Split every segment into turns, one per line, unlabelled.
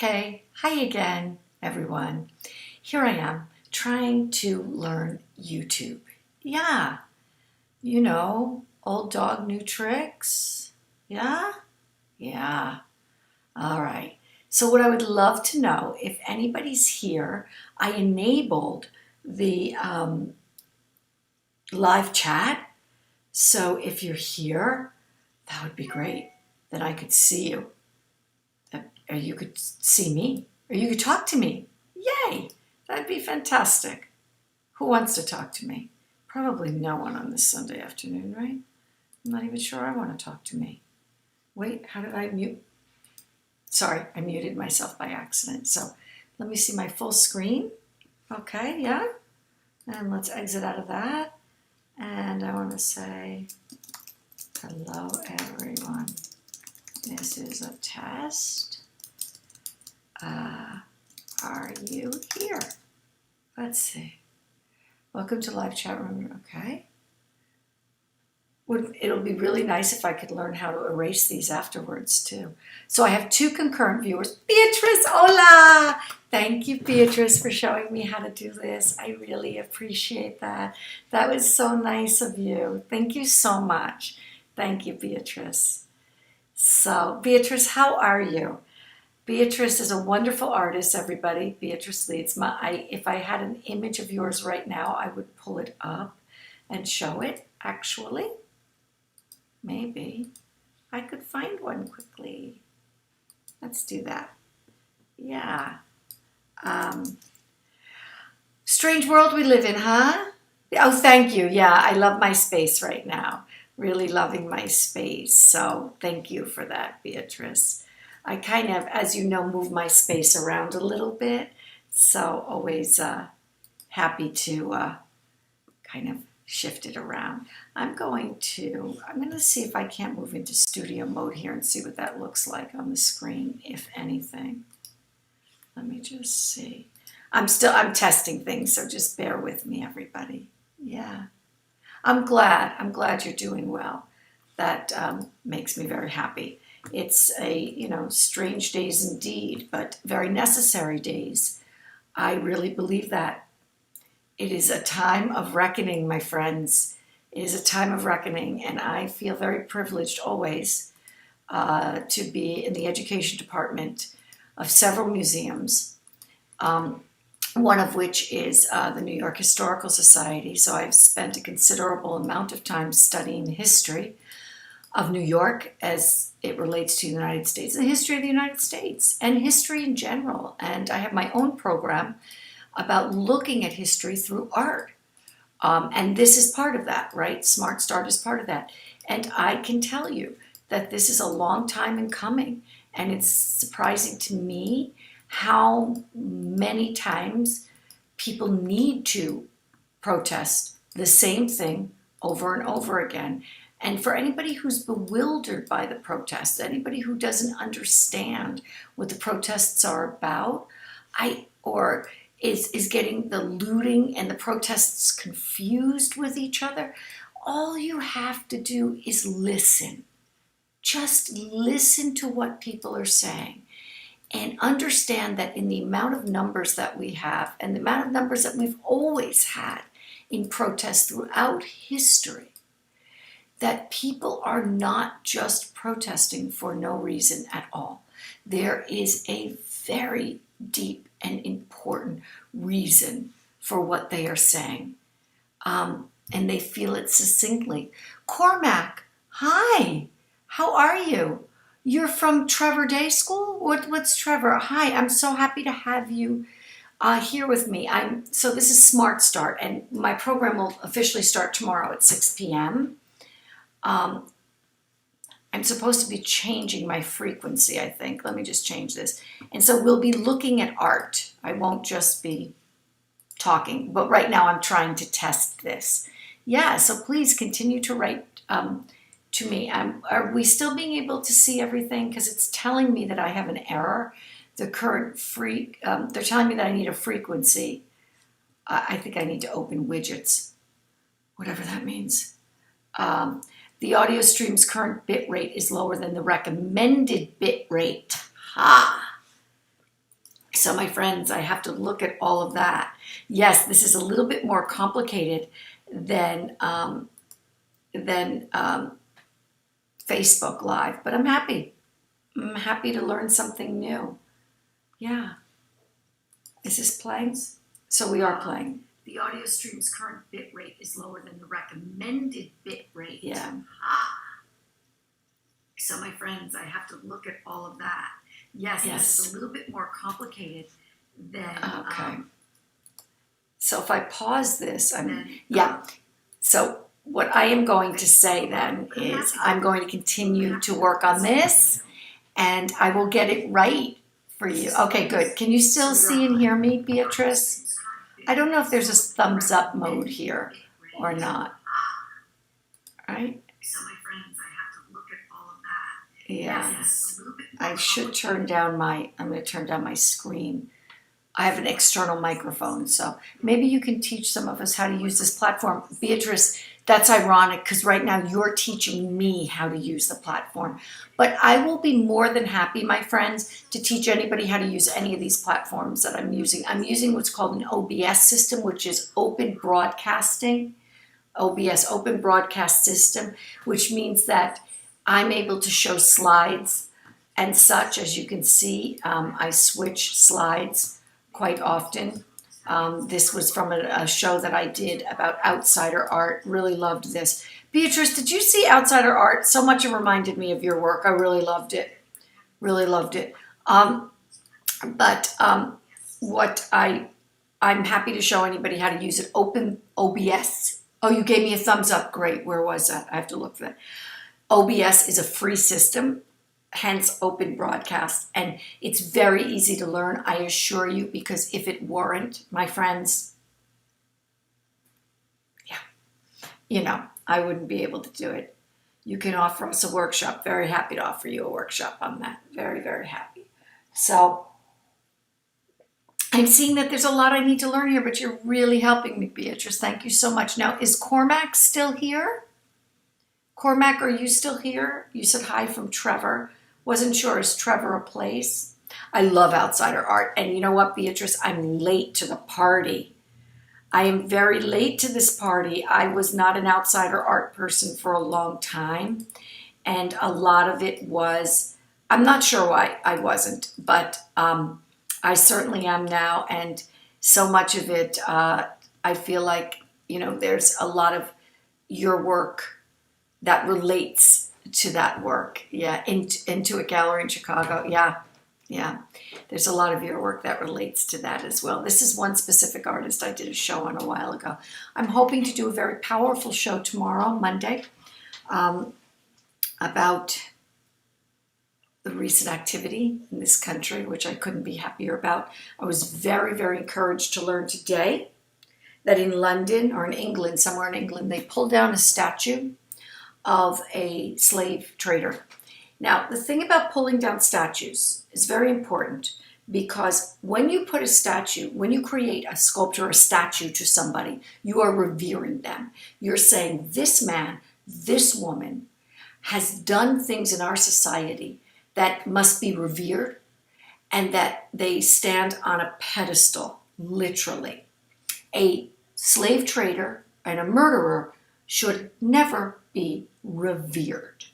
Okay, hi again, everyone. Here I am trying to learn YouTube. Yeah, old dog, new tricks. Yeah? Yeah. All right. So, what I would love to know, if anybody's here, I enabled the live chat. So, if you're here, that would be great. Then I could see you. Or you could see me. Or you could talk to me. Yay! That'd be fantastic. Who wants to talk to me? Probably no one on this Sunday afternoon, right? I'm not even sure I want to talk to me. Wait, how did I mute? Sorry, I muted myself by accident. So let me see my full screen. Okay, yeah. And let's exit out of that. And I want to say, hello, everyone. This is a test. Are you here? Let's see. Welcome to live chat room. Okay. It'll be really nice if I could learn how to erase these afterwards too. So I have two concurrent viewers. Beatrice, hola! Thank you, Beatrice, for showing me how to do this. I really appreciate that. That was so nice of you. Thank you so much. Thank you, Beatrice. So, Beatrice, how are you? Beatrice is a wonderful artist, everybody. Beatrice Leeds. If I had an image of yours right now, I would pull it up and show it, actually. Maybe. I could find one quickly. Let's do that. Yeah. Strange world we live in, huh? Oh, thank you. Yeah, I love my space right now. Really loving my space. So thank you for that, Beatrice. I kind of, as you know, move my space around a little bit. So always happy to kind of shift it around. I'm going to see if I can't move into studio mode here and see what that looks like on the screen, if anything. Let me just see. I'm testing things, so just bear with me, everybody. Yeah. I'm glad you're doing well. That makes me very happy. It's strange days indeed, but very necessary days. I really believe that. It is a time of reckoning, my friends. It is a time of reckoning, and I feel very privileged always to be in the education department of several museums, one of which is the New York Historical Society. So I've spent a considerable amount of time studying the history of New York as it relates to the United States, the history of the United States, and history in general. And I have my own program about looking at history through art. And this is part of that, right? smART, stART is part of that. And I can tell you that this is a long time in coming. And it's surprising to me how many times people need to protest the same thing over and over again. And for anybody who's bewildered by the protests, anybody who doesn't understand what the protests are about, or is getting the looting and the protests confused with each other, all you have to do is listen. Just listen to what people are saying and understand that in the amount of numbers that we have and the amount of numbers that we've always had in protests throughout history, that people are not just protesting for no reason at all. There is a very deep and important reason for what they are saying. And they feel it succinctly. Cormac, hi, how are you? You're from Trevor Day School? What's Trevor? Hi, I'm so happy to have you here with me. So this is smART stART, and my program will officially start tomorrow at 6 p.m. I'm supposed to be changing my frequency, I think. Let me just change this. And so we'll be looking at art. I won't just be talking, but right now I'm trying to test this. Yeah, so please continue to write to me. Are we still being able to see everything? Because it's telling me that I have an error. The current they're telling me that I need a frequency. I think I need to open widgets, whatever that means. The audio stream's current bit rate is lower than the recommended bit rate. Ha! So my friends, I have to look at all of that. Yes, this is a little bit more complicated than than Facebook Live, but I'm happy. I'm happy to learn something new. Yeah. Is this playing? So we are playing. The audio stream's current bit rate is lower than the recommended bit rate. Yeah. So my friends, I have to look at all of that. Yes. This is a little bit more complicated than. Okay. So if I pause this, So what I am going to say then is I'm going to continue to work on this, and I will get it right for you. Okay, good. Can you still see and hear me, Beatrice? I don't know if there's a thumbs up mode here or not. All right? So my friends, I have to look at all of that. Yes. I should turn down I'm going to turn down my screen. I have an external microphone, so maybe you can teach some of us how to use this platform. Beatrice, that's ironic because right now you're teaching me how to use the platform. But I will be more than happy, my friends, to teach anybody how to use any of these platforms that I'm using. I'm using what's called an OBS system, which is Open Broadcasting. OBS, Open Broadcast System, which means that I'm able to show slides and such. As you can see, I switch slides quite often. This was from a show that I did about outsider art. Really loved this. Beatrice, did you see outsider art? So much it reminded me of your work. I really loved it. Really loved it. I'm happy to show anybody how to use it. Open OBS. Oh, you gave me a thumbs up. Great. Where was that? I have to look for that. OBS is a free system, hence Open Broadcast, and it's very easy to learn, I assure you, because if it weren't, my friends, I wouldn't be able to do it. You can offer us a workshop. Very happy to offer you a workshop on that. Very, very happy. So I'm seeing that there's a lot I need to learn here, but you're really helping me, Beatrice. Thank you so much. Now, is Cormac still here? Cormac, are you still here? You said hi from Trevor. Wasn't sure, is Trevor a place? I love outsider art. And you know what, Beatrice? I'm late to the party. I am very late to this party. I was not an outsider art person for a long time. And a lot of it was, I'm not sure why I wasn't, but I certainly am now. And so much of it, I feel like, there's a lot of your work that relates to that work. Yeah, into a gallery in Chicago. Yeah. There's a lot of your work that relates to that as well. This is one specific artist I did a show on a while ago. I'm hoping to do a very powerful show tomorrow, Monday, about the recent activity in this country, which I couldn't be happier about. I was very, very encouraged to learn today that in London, or in England, somewhere in England, they pulled down a statue of a slave trader. Now, the thing about pulling down statues is very important, because when you put a statue, when you create a sculpture or a statue to somebody, you are revering them. You're saying this man, this woman has done things in our society that must be revered, and that they stand on a pedestal, literally. A slave trader and a murderer should never be revered.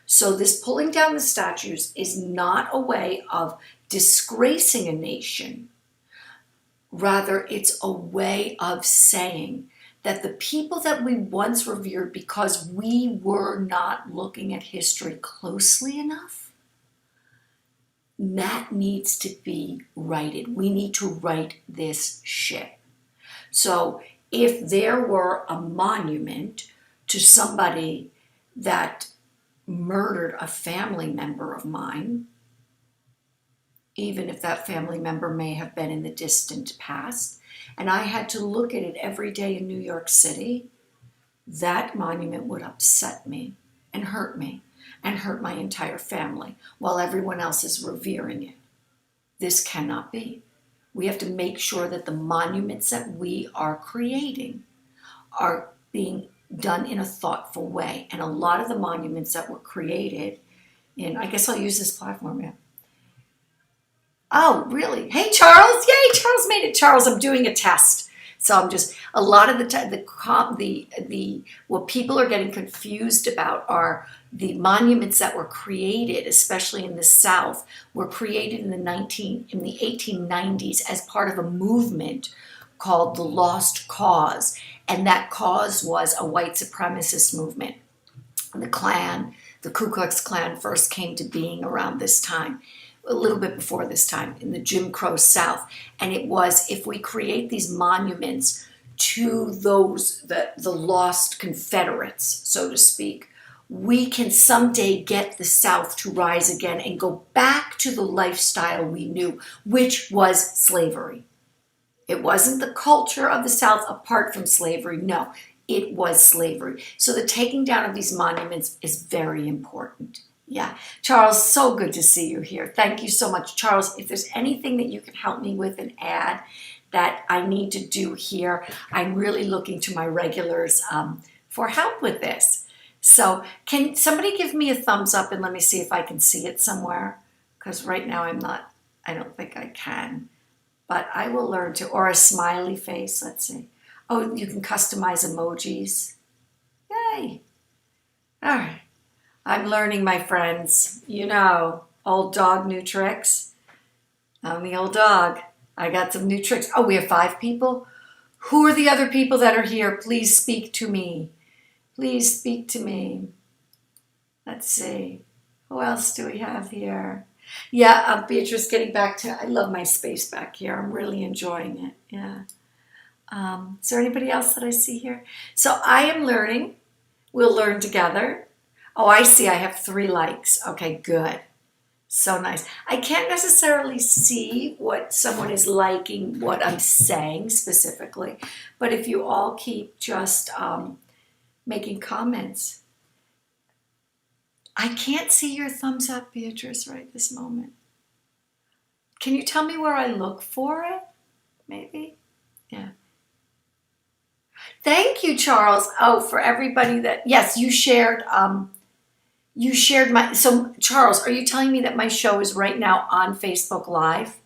So this pulling down the statues is not a way of disgracing a nation. Rather, it's a way of saying that the people that we once revered because we were not looking at history closely enough, that needs to be righted. We need to right this ship. So if there were a monument to somebody that murdered a family member of mine, even if that family member may have been in the distant past, and I had to look at it every day in New York City, that monument would upset me and hurt my entire family while everyone else is revering it. This cannot be. We have to make sure that the monuments that we are creating are being done in a thoughtful way. And a lot of the monuments that were created, and I guess I'll use this platform, Oh, really? Hey, Charles! Yay, Charles made it. Charles, I'm doing a test. So I'm just a lot of the time the what people are getting confused about are the monuments that were created, especially in the South, were created in the 1890s as part of a movement called the Lost Cause, and that cause was a white supremacist movement. The Klan, the Ku Klux Klan, first came to being around this time, a little bit before this time, in the Jim Crow South. And it was, if we create these monuments to the lost Confederates, so to speak, we can someday get the South to rise again and go back to the lifestyle we knew, which was slavery. It wasn't the culture of the South apart from slavery. No, it was slavery. So the taking down of these monuments is very important. Yeah. Charles, so good to see you here. Thank you so much. Charles, if there's anything that you can help me with and add that I need to do here, I'm really looking to my regulars for help with this. So can somebody give me a thumbs up and let me see if I can see it somewhere? Because right now I don't think I can. But I will learn to, or a smiley face, let's see. Oh, you can customize emojis. Yay. All right. I'm learning, my friends. You know, old dog, new tricks. I'm the old dog. I got some new tricks. Oh, we have 5 people? Who are the other people that are here? Please speak to me. Please speak to me. Let's see. Who else do we have here? Yeah, Beatrice, getting back to, I love my space back here. I'm really enjoying it. Yeah. Is there anybody else that I see here? So I am learning. We'll learn together. Oh, I see. I have 3 likes. Okay, good. So nice. I can't necessarily see what someone is liking, what I'm saying specifically, but if you all keep just making comments. I can't see your thumbs up, Beatrice, right this moment. Can you tell me where I look for it? Maybe? Yeah. Thank you, Charles. Oh, for everybody that, yes, you shared my, so Charles, are you telling me that my show is right now on Facebook Live?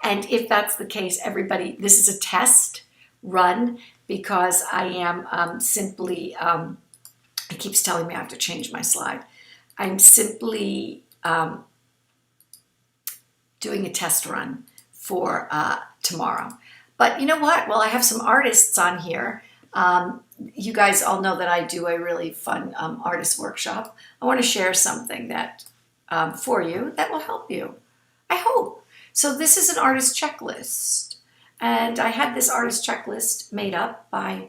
And if that's the case, everybody, this is a test run because I am simply, it keeps telling me I have to change my slide. I'm simply doing a test run for tomorrow. But you know what? Well, I have some artists on here. You guys all know that I do a really fun artist workshop. I want to share something that for you that will help you. I hope. So this is an artist checklist. And I had this artist checklist made up by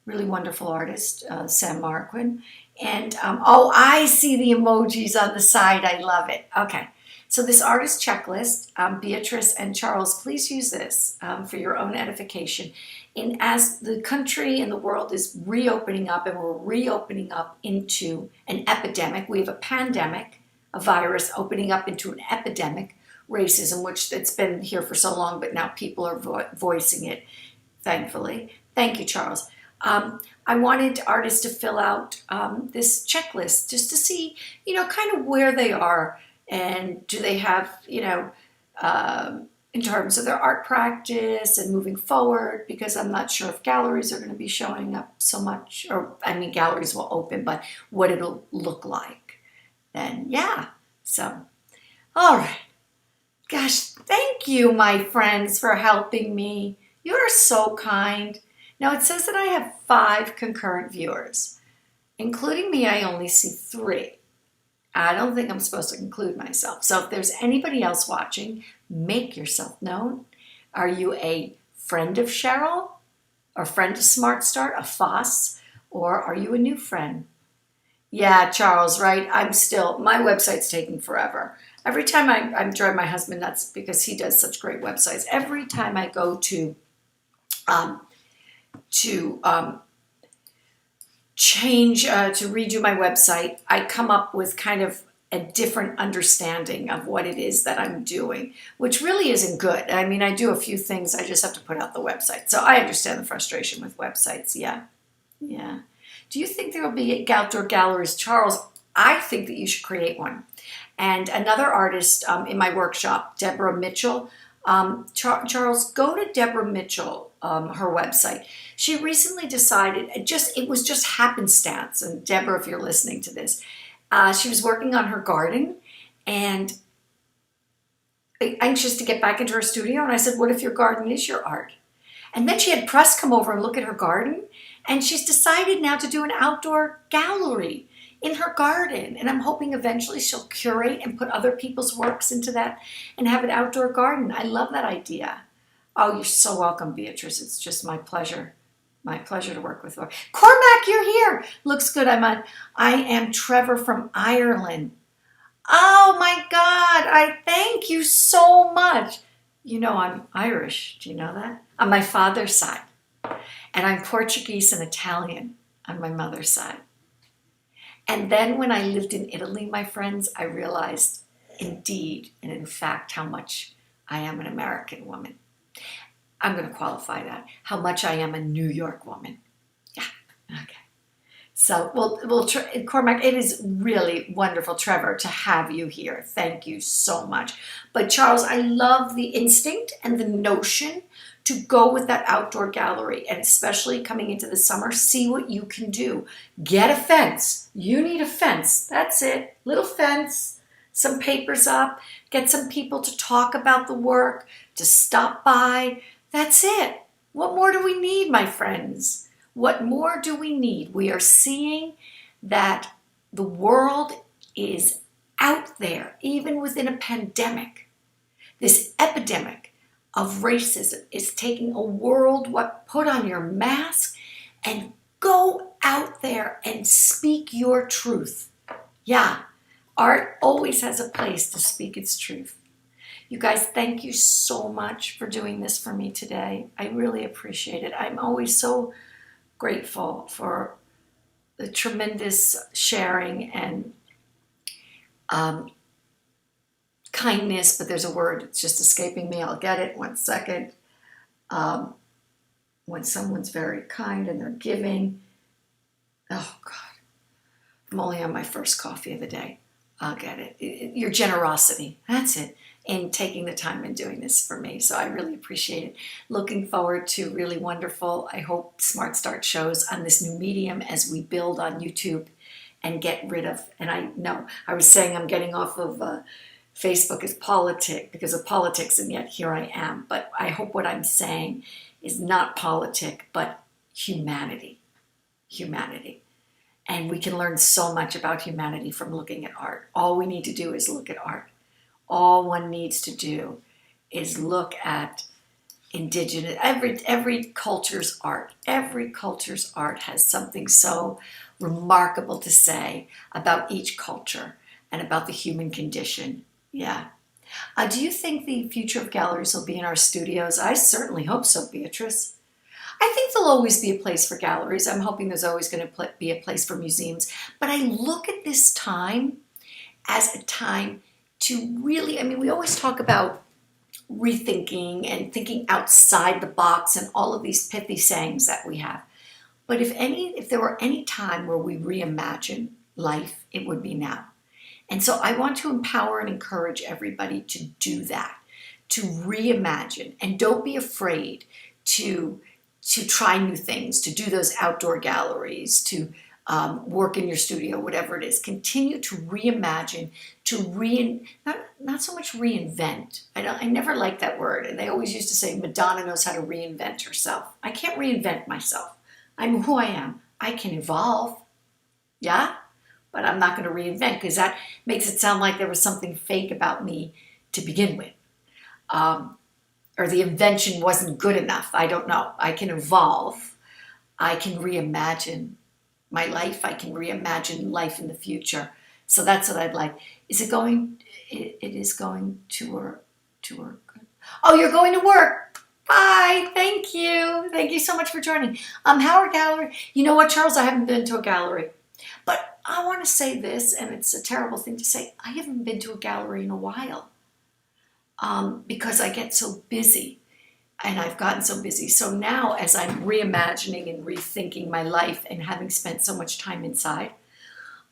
really wonderful artist, Sam Marquin. And, oh, I see the emojis on the side. I love it. Okay. So this artist checklist, Beatrice and Charles, please use this for your own edification. And as the country and the world is reopening up, and we're reopening up into an epidemic, we have a pandemic, a virus opening up into an epidemic, racism, which it's been here for so long, but now people are voicing it, thankfully. Thank you, Charles. I wanted artists to fill out this checklist just to see, you know, kind of where they are and do they have, you know, in terms of their art practice and moving forward, because I'm not sure if galleries are going to be showing up so much, or I mean, galleries will open, but what it'll look like then. Yeah. So, all right. Gosh, thank you, my friends, for helping me. You're so kind. Now, it says that I have 5 concurrent viewers. Including me, I only see 3. I don't think I'm supposed to include myself. So if there's anybody else watching, make yourself known. Are you a friend of Cheryl? Or friend of smART, a FOSS? Or are you a new friend? Yeah, Charles, right? My website's taking forever. Every time I'm driving my husband nuts because he does such great websites. Every time I go to redo my website, I come up with kind of a different understanding of what it is that I'm doing, which really isn't good. I mean, I do a few things. I just have to put out the website. So I understand the frustration with websites. Yeah. Yeah. Do you think there will be outdoor galleries? Charles, I think that you should create one. and another artist in my workshop, Deborah Mitchell. Charles, go to Deborah Mitchell, her website. She recently decided, it was just happenstance, and Deborah, if you're listening to this, she was working on her garden and anxious to get back into her studio. And I said, what if your garden is your art? And then she had press come over and look at her garden. And she's decided now to do an outdoor gallery in her garden. And I'm hoping eventually she'll curate and put other people's works into that and have an outdoor garden. I love that idea. Oh, you're so welcome, Beatrice. It's just my pleasure. My pleasure to work with her. Cormac, you're here. Looks good. I am Trevor from Ireland. Oh my God. I thank you so much. You know, I'm Irish. Do you know that? On my father's side. And I'm Portuguese and Italian on my mother's side. And then when I lived in Italy, my friends, I realized indeed and in fact how much I am an American woman. I'm going to qualify that. How much I am a New York woman. Yeah, okay. So, Cormac, it is really wonderful, Trevor, to have you here. Thank you so much. But Charles, I love the instinct and the notion to go with that outdoor gallery, and especially coming into the summer, see what you can do. Get a fence. You need a fence. That's it. Little fence, some papers up, get some people to talk about the work, to stop by. That's it. What more do we need, my friends? What more do we need? We are seeing that the world is out there, even within a pandemic. This epidemic of racism is taking a world, put on your mask and go out there and speak your truth. Yeah, art always has a place to speak its truth. You guys, thank you so much for doing this for me today. I really appreciate it. I'm always so grateful for the tremendous sharing and kindness, but there's a word, it's just escaping me. I'll get it 1 second. When someone's very kind and they're giving. Oh God, I'm only on my first coffee of the day. I'll get it. Your generosity, that's it, in taking the time and doing this for me. So I really appreciate it. Looking forward to really wonderful, I hope, smart start shows on this new medium as we build on YouTube and get rid of, and I know, I was saying I'm getting off of Facebook as because of politics, and yet here I am. But I hope what I'm saying is not politic, but humanity. Humanity. And we can learn so much about humanity from looking at art. All we need to do is look at art. All one needs to do is look at indigenous, every culture's art. Every culture's art has something so remarkable to say about each culture and about the human condition. Yeah. Do you think the future of galleries will be in our studios? I certainly hope so, Beatrice. I think there'll always be a place for galleries. I'm hoping there's always going to be a place for museums. But I look at this time as a time to really, we always talk about rethinking and thinking outside the box and all of these pithy sayings that we have. But if there were any time where we reimagine life, it would be now. And so I want to empower and encourage everybody to do that, to reimagine. And don't be afraid to try new things, to do those outdoor galleries, to work in your studio, whatever it is. Continue to reimagine, not so much reinvent. I never liked that word. And they always used to say Madonna knows how to reinvent herself. I can't reinvent myself. I'm who I am. I can evolve. Yeah? But I'm not going to reinvent because that makes it sound like there was something fake about me to begin with. Or the invention wasn't good enough. I don't know. I can evolve. I can reimagine my life. I can reimagine life in the future. So that's what I'd like. It is going to work. Oh, you're going to work. Bye. Thank you. Thank you so much for joining. Howard Gallery. You know what, Charles? I haven't been to a gallery. But I want to say this, and it's a terrible thing to say. I haven't been to a gallery in a while because I get so busy, and I've gotten so busy. So now, as I'm reimagining and rethinking my life and having spent so much time inside,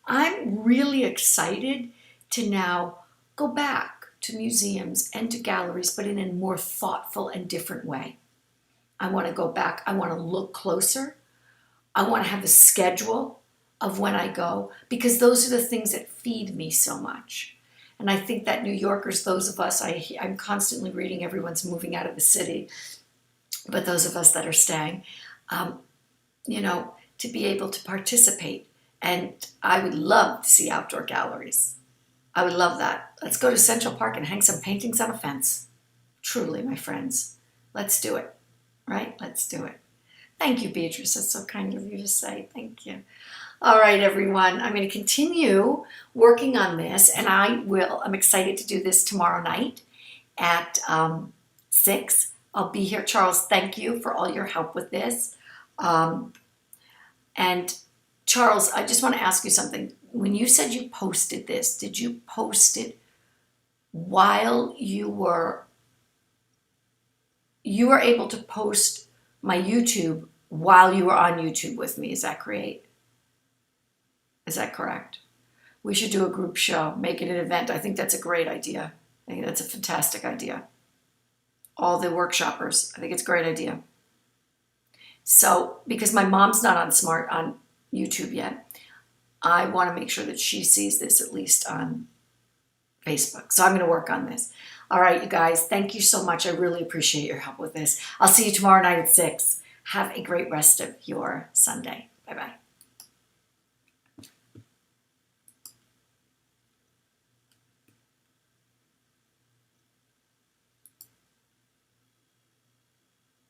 I'm really excited to now go back to museums and to galleries, but in a more thoughtful and different way. I want to go back. I want to look closer. I want to have a schedule of when I go, because those are the things that feed me so much. And I think that New Yorkers, those of us, I'm constantly reading everyone's moving out of the city, but those of us that are staying, to be able to participate. And I would love to see outdoor galleries. I would love that. Let's go to Central Park and hang some paintings on a fence. Truly, my friends. Let's do it. Right? Let's do it. Thank you, Beatrice. That's so kind of you to say. Thank you. All right, everyone. I'm going to continue working on this, and I'm excited to do this tomorrow night at 6. I'll be here. Charles, thank you for all your help with this. And Charles, I just want to ask you something. When you said you posted this, did you post it while you were able to post my YouTube while you were on YouTube with me? Is that correct? Is that correct? We should do a group show, make it an event. I think that's a great idea. I think that's a fantastic idea. All the workshoppers, I think it's a great idea. So, because my mom's not on SMART on YouTube yet, I want to make sure that she sees this at least on Facebook. So I'm going to work on this. All right, you guys, thank you so much. I really appreciate your help with this. I'll see you tomorrow night at 6. Have a great rest of your Sunday. Bye-bye.